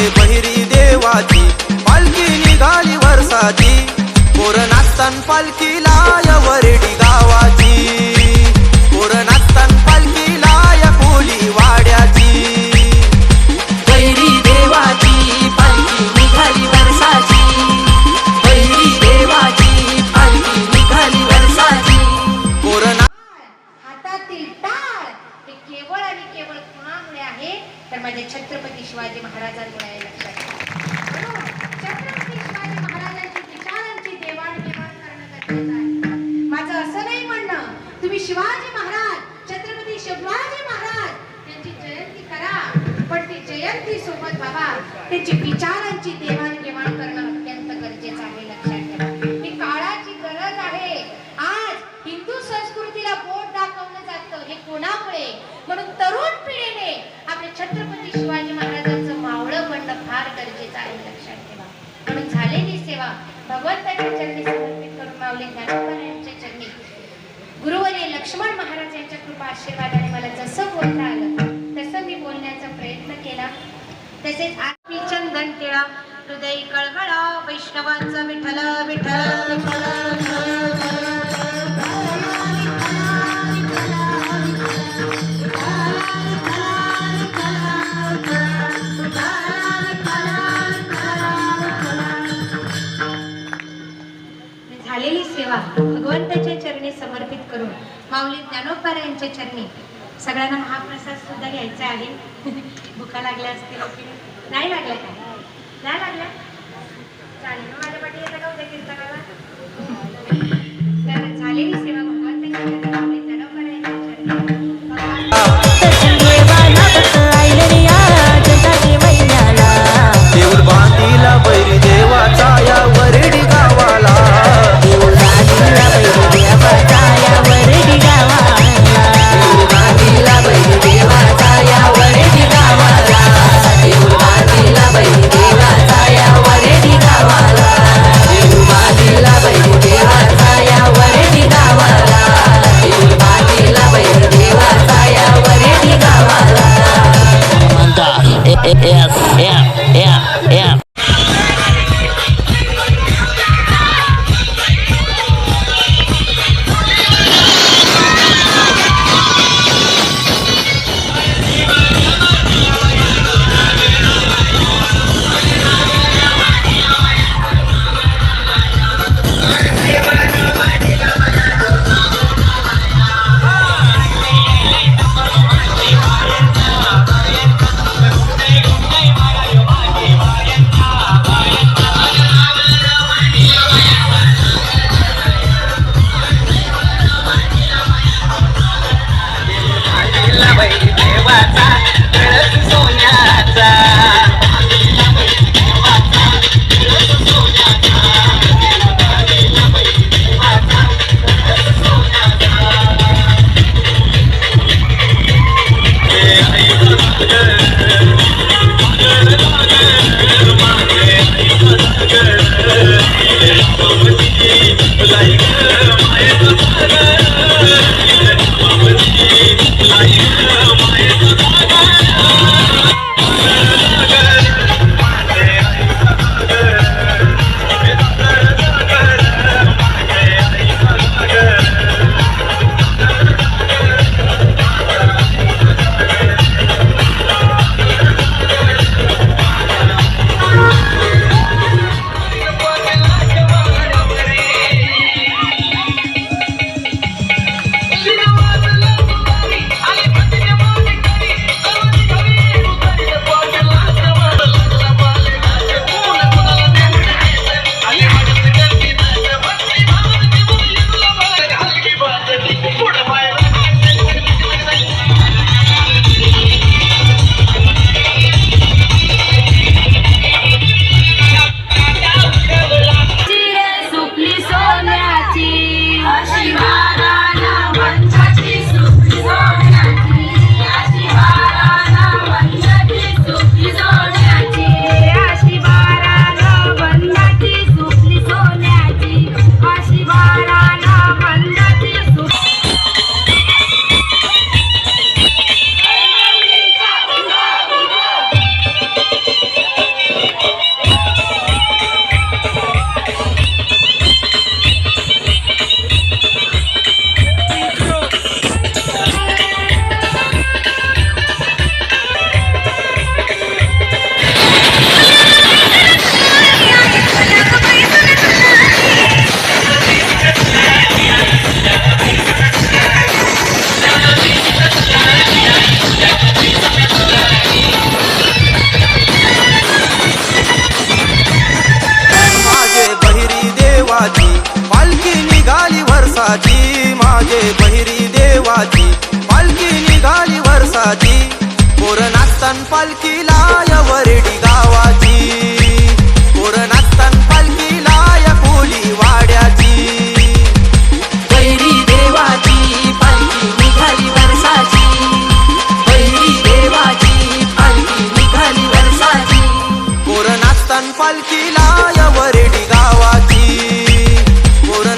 पुढे बहिरी देवाची पालखी निघाली वर्षाची पोर नाचतान पालखीला या वरडी गावाची पोर नाचतान पालखीला या कोली वाड्याची बहिरी देवाची पालखी निघाली वर्षाची बहिरी देवाची पालखी निघाली वर्षाची पोर हातातील टाळ हे केवळ आणि केवळ कुणामुळे आहे तर माझे छत्रपती शिवाजी महाराजांमुळे आहे. लक्षात घ्या. छत्रपती शिवाजी महाराजांची विचारांची देवाणघेवाण करणं गरजेचं आहे. माझं असं नाही म्हणणं तुम्ही शिवाजी महाराज छत्रपती शिवाजी महाराज यांची जयंती करा पण ती जयंती सोबत बाबा त्यांची विचारांची देवाणघेवाण करणं अत्यंत गरजेचं आहे. लक्षात घ्या. ही काळाची गरज आहे. आज हिंदू संस्कृतीला बोट दाखवलं जातं हे कोणामुळे म्हणून तरुण पिढीने आपले छत्रपती शिवाजी महाराजांचं मावळं बनणं फार गरजेचं आहे. लक्षात ठेवा. म्हणून झालेली सेवा भगवंताच्या चरणी समर्पित करून माऊली ज्ञानोबा यांच्या चरणी गुरुवर्य लक्ष्मण महाराज यांच्या कृपा आशीर्वादाने मला जसं बोलता आलं तसं मी बोलण्याचा प्रयत्न केला. तसेच आत्मी चंदन टिळा हृदय कळकळा वैष्णवांचा विठ्ठल विठ्ठल झालेली सेवा भगवंताच्या चरणी समर्पित करून माऊली ज्ञानोबा यांच्या चरणी सगळ्यांना महाप्रसाद सुद्धा घ्यायचा आहे. भुका लागल्या असतील नाही लागल्या काय नाही लागल्या चालेल माझ्या पाठी येतं का उद्या कीर्तनाला. तर झालेली सेवा भगवंताच्या चरणी माऊली ज्ञानोबा यांच्या चरणी देऊळ बांधीला बैरी देवाचा या वरडी गावाला नाचतान पालखीला या वरडी गावाची, पोर नाचतान पालखीला या कोली वाड्याची. बैरी देवाची पालखी निघाली वर्षाची, बैरी देवाची पालखी निघाली वर्षाची. पोर नाचतान पालखीला